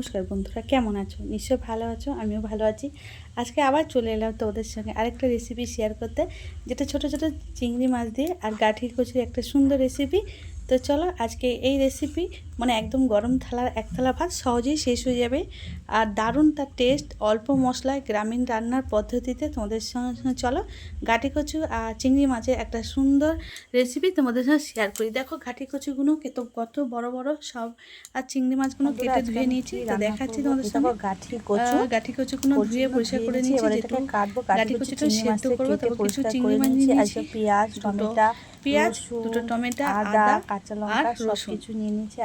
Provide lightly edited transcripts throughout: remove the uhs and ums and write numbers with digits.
নমস্কার বন্ধুরা, কেমন আছো? নিশ্চয় ভালো আছো, আমিও ভালো আছি। আজকে আবার চলে এলাম তোমাদের সঙ্গে আরেকটা রেসিপি শেয়ার করতে, যেটা ছোট ছোট চিংড়ি মাছ দিয়ে আর গাঠির কচুর একটা সুন্দর রেসিপি। তো চলো আজকে এই রেসিপি মানে একদম গরম থালার এক থালা ভাত সহজেই শেষ হয়ে যাবে, আর দারুণ তার টেস্ট, অল্প মশলায় গ্রামীণ রান্নার পদ্ধতিতে তোমাদের সঙ্গে চলো গাঠি কচু আর চিংড়ি মাছের একটা সুন্দর রেসিপি তোমাদের সঙ্গে শেয়ার করি। দেখো গাঠি কচুগুলো কত বড় বড় সব, আর চিংড়ি মাছগুলো কেটে ধুয়ে নিয়েছি। তো দেখাচ্ছি তোমাদের সঙ্গে গাঠি কচুগুলো ধুয়ে পরিষ্কার করে নিয়েছি, যেহেতু গাঠি কচুটা সেদ্ধ করবো। তবে কিছু চিংড়ি মাছ নিয়ে নিয়েছি, পেঁয়াজ, দুটো টমেটো, আদা, কাঁচা লঙ্কা, রসুন কিছু নিয়ে নিয়েছি।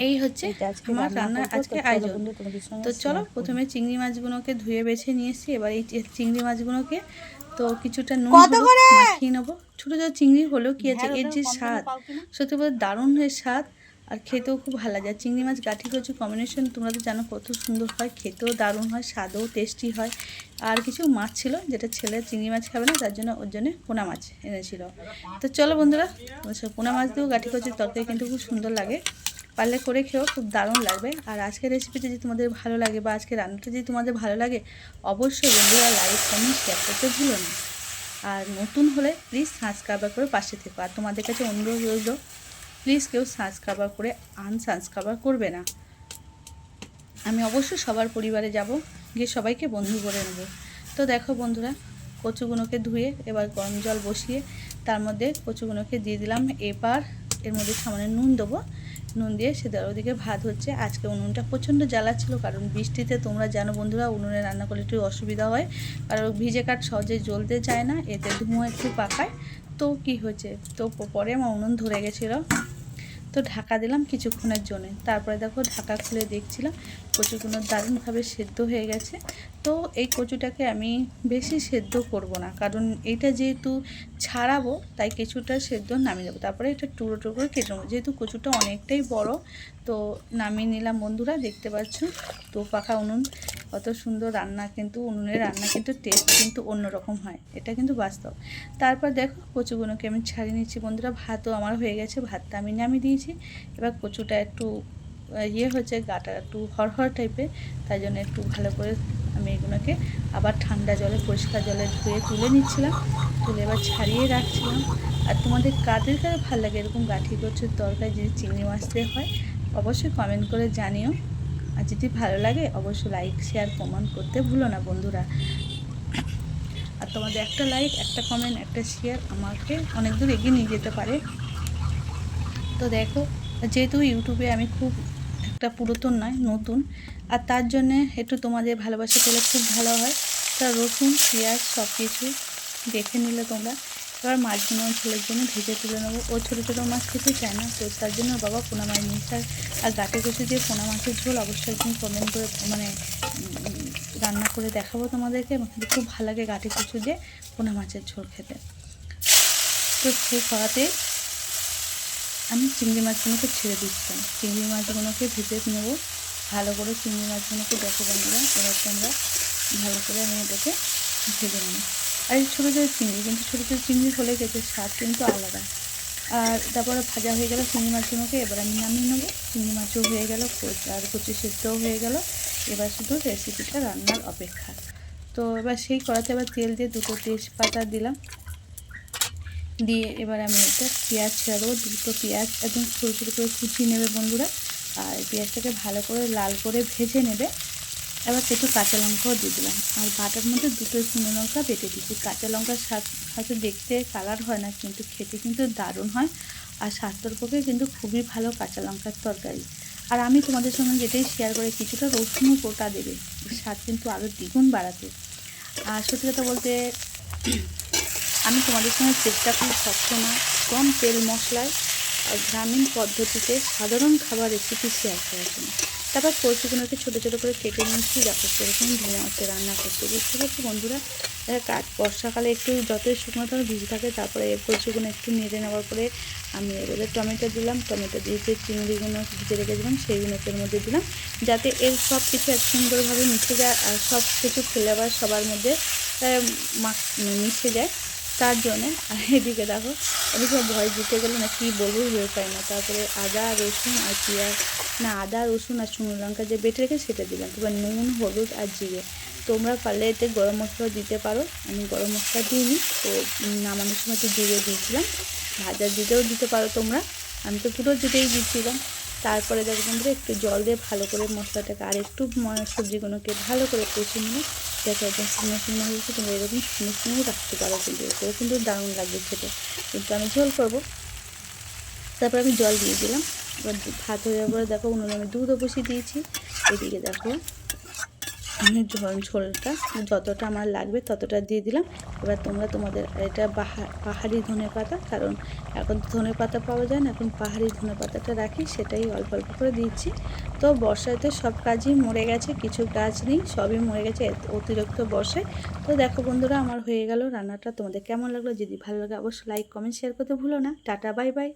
এই হচ্ছে আমার রান্নার আজকে আয়োজন। তো চলো প্রথমে চিংড়ি মাছগুলোকে ধুয়ে বেছে নিয়েছি। এবার এই চিংড়ি মাছগুলোকে তো কিছুটা নুন মাখিয়ে নেবো। ছোটো ছোটো চিংড়ি হলেও কী আছে, এর যে স্বাদ সত্যি বলতে দারুণ হয় স্বাদ, আর খেতেও খুব ভালো যায়। চিংড়ি মাছ গাঠি কচু কম্বিনেশন তোমরা তো জানো কত সুন্দর হয়, খেতেও দারুণ হয়, স্বাদও টেস্টি হয়। আর কিছু মাছ ছিল, যেটা ছেলে চিংড়ি মাছ খাবে না, তার জন্য ওর জন্য পোনা মাছ এনেছিল। তো চলো বন্ধুরা, পোনা মাছ দিয়েও গাঠি কচুর তরকারি কিন্তু খুব সুন্দর লাগে, পারলে করে খেয়েও খুব দারুণ লাগবে। আর আজকের রেসিপিটা যদি তোমাদের ভালো লাগে বা আজকের রান্নাটা যদি তোমাদের ভালো লাগে, অবশ্যই বন্ধুরা লাইক কমেন্ট শেয়ার করতে ভুলো না। আর নতুন হলে প্লিজ সাবস্ক্রাইব করে পাশে থেকো। আর তোমাদের কাছে অনুরোধ রইল, প্লিজ কেউ সাবস্ক্রাইব করে আনসাবস্ক্রাইব করবে না। আমি অবশ্যই সবার পরিবারে যাব, গিয়ে সবাইকে বন্ধু করে নেব। তো দেখো বন্ধুরা, কচুগুলোকে ধুয়ে এবার গরম জল বসিয়ে তার মধ্যে কচুগুলোকে দিয়ে দিলাম। এবার এর মধ্যে সামান্য নুন দেবো, নুন দিয়ে সেটা ওদিকে ভাত হচ্ছে। আজকে উনুনটা প্রচণ্ড জ্বালা ছিল, কারণ বৃষ্টিতে তোমরা জানো বন্ধুরা উনুনে রান্না করলে একটু অসুবিধা হয়, কারণ ভিজে কাঠ সহজে জ্বলতে চায় না, এতে ধুঁয়ো একটু পাকায়। তো কি হয়েছে, তো পরে আমার উনুন ধরে গেছিলো, তো ঢাকা দিলাম কিছুক্ষণের জন্য। তারপরে দেখো ঢাকা খুলে দেখছিলাম কচুগুলো দারুণভাবে সেদ্ধ হয়ে গেছে। তো এই কচুটাকে আমি বেশি সেদ্ধ করব না, কারণ এটা যেহেতু ছাড়াবো তাই কিছুটা সেদ্ধ নামিয়ে দেবো। তারপরে এটা টুকরো টুকরো করে কেটে নেবো, যেহেতু কচুটা অনেকটাই বড়। তো নামিয়ে নিলাম বন্ধুরা, দেখতে পাচ্ছ তো পাখা উনুন, কত সুন্দর রান্না, কিন্তু উনুনের রান্না কিন্তু টেস্ট কিন্তু অন্যরকম হয়, এটা কিন্তু বাস্তব। তারপর দেখো কচুগুলোকে আমি ছাড়িয়ে নিচ্ছি বন্ধুরা। ভাতও আমার হয়ে গেছে, ভাতটা আমি নামিয়ে দিয়েছি। এবার কচুটা একটু হচ্ছে, গাটা একটু হরহর টাইপের, তাই জন্য একটু ভালো করে আমি এগুলোকে আবার ঠান্ডা জলে পরিষ্কার জলে ধুয়ে তুলে নিচ্ছিলাম, তুলে এবার ছাড়িয়ে রাখছিলাম। আর তোমাদের কাদের কাছে ভালো লাগে এরকম গাঠি কচুর তরকারি যদি চিংড়ি মাছ দিয়ে হয়, অবশ্যই কমেন্ট করে জানিও। আর যদি ভালো লাগে অবশ্যই লাইক শেয়ার কমেন্ট করতে ভুলো না বন্ধুরা। আর তোমাদের একটা লাইক, একটা কমেন্ট, একটা শেয়ার আমাকে অনেক দূর এগিয়ে নিয়ে যেতে পারে। তো দেখো, যেহেতু ইউটিউবে আমি খুব একটা পুরাতন নয়, নতুন, আর তার জন্যে একটু তোমাদের ভালোবাসা পেলে খুব ভালো হয়। তা রসুন পেঁয়াজ সব কিছু দেখে নিলে তোমরা। এবার মাছগুলো ছেলের জন্য ভেজে তুলে নেবো। ও ছোটো ছোটো মাছ খেতে চায় না, তো তার জন্য বাবা পোনা মাছ নিয়েছে। আর গাঠি কচু দিয়ে পোনা মাছের ঝোল অবশ্যই একদিন কমেন্ট করে মানে রান্না করে দেখাবো তোমাদেরকে। আমার কিন্তু খুব ভালো লাগে গাঠি কচু দিয়ে পোনা মাছের ঝোল খেতে। তো সেই কড়াতে আমি চিংড়ি মাছগুলোকে ছেড়ে দিচ্ছিলাম, চিংড়ি মাছগুলোকে ভেজে নেবো ভালো করে। চিংড়ি মাছগুলোকে দেখো বন্ধুরা, এবার তোমরা ভালো করে আমি এটাকে ভেজে নেব। আর এই ছোটো ছোটো চিংড়ি, কিন্তু ছোটো ছোটো চিংড়ি হলে গেছে স্বাদ কিন্তু আলাদা। আর তারপরে ভাজা হয়ে গেল চিংড়ি মাছগুলোকে, এবার আমি নামিয়ে নেবো। চিংড়ি মাছও হয়ে গেল, আর কচু সেদ্ধও হয়ে গেল। এবার শুধু রেসিপিটা রান্নার অপেক্ষা। তো এবার সেই কড়াতে এবার তেল দিয়ে দুটো তেজপাতা দিলাম, দিয়ে এবার আমি এটা পেঁয়াজ ছেড়ে দেবো। দুটো পেঁয়াজ একদম ছোটো ছোটো করে কুচিয়ে নেবে বন্ধুরা, আর পেঁয়াজটাকে ভালো করে লাল করে ভেজে নেবে। এবার একটু কাঁচা লঙ্কাও দিয়ে দিলাম, আর বাটার মধ্যে দুটো শুকনো লঙ্কা বেটে দিচ্ছি। কাঁচা লঙ্কার স্বাদ হয়তো দেখতে কালার হয় না, কিন্তু খেতে কিন্তু দারুণ হয়, আর স্বাস্থ্যের পক্ষে কিন্তু খুবই ভালো কাঁচা লঙ্কার তরকারি। আর আমি তোমাদের সঙ্গে যেটাই শেয়ার করে কিছুটা রসুনও কোটা দেবে, স্বাদ কিন্তু আরও দ্বিগুণ বাড়াতে। আর সত্যি কথা বলতে আমি তোমাদের সঙ্গে চেষ্টা করি সবসময় কম তেল মশলায় আর গ্রামীণ পদ্ধতিতে সাধারণ খাবার রেসিপি শেয়ার করার জন্য। তারপর কচুগুলোকে ছোটো ছোটো করে কেটে নিয়েছি, দেখো সেরকম ধুয়ে আসতে রান্না করতে। বুঝতে পারছি বন্ধুরা, বর্ষাকালে একটু যতই শুকনো থাকে ভিজে থাকে। তারপরে কচুগুলো একটু নেড়ে নেওয়ার পরে আমি এবারে টমেটো দিলাম, টমেটো দিয়ে যে চিংড়িগুলো ভিজে রেখেছিলাম সেইগুলোকে এর মধ্যে দিলাম, যাতে এর সব কিছু এক সুন্দরভাবে মিশে যায়, আর সব কিছু ফ্লেভার সবার মধ্যে মিশে যায়। তার জন্যে। আর এদিকে দেখো আমি সব ভয় দিতে গেলে না কী বলবো ভেবে পাই না। তারপরে আদা রসুন আর পেঁয়াজ, না আদা রসুন আর শুকনো লঙ্কা যে বেটে রেখে সেটা দিলাম। তারপর নুন হলুদ আর জিরে। তোমরা পারলে এতে গরম মশলাও দিতে পারো, আমি গরম মশলা দিইনি। তো নামানোর সময় তো জিরে দিয়েছিলাম, ভাজা জিরেও দিতে পারো তোমরা, আমি তো পুরো জিরেই দিচ্ছিলাম। তারপরে দেখো বন্ধুরা একটু জল দিয়ে ভালো করে মশলাটাকে আর একটু সবজিগুলোকে ভালো করে কষে নিয়ে দেখো একদম শুকনো শুকনো হয়েছে। তোমরা এরকম শুকনো শুকনো রাখতে পারো, কিন্তু এতেও কিন্তু দারুণ লাগবে খেতে। কিন্তু আমি ঝোল করবো। তারপর আমি জল দিয়ে দিলাম। এবার ভাত হয়ে যাওয়ার পরে দেখো উনুনে আমি দুধও বসিয়ে দিয়েছি। এদিকে দেখো আমি ঝোলটা যতটা আমার লাগবে ততটা দিয়ে দিলাম। এবার তোমরা তোমাদের, এটা পাহাড়ি ধনে পাতা, কারণ এখন তো ধনে পাতা পাওয়া যায় না, এখন পাহাড়ি ধনে পাতাটা রাখি, সেটাই অল্প অল্প করে দিচ্ছি। তো বর্ষাতে সব কাজই মরে গেছে, কিছু গাছ নেই, সবই মরে গেছে অতিরিক্ত বর্ষায়। তো দেখো বন্ধুরা আমার হয়ে গেল রান্নাটা। তোমাদের কেমন লাগলো? যদি ভালো লাগে অবশ্যই লাইক কমেন্ট শেয়ার করতে ভুলো না। Tata bye bye.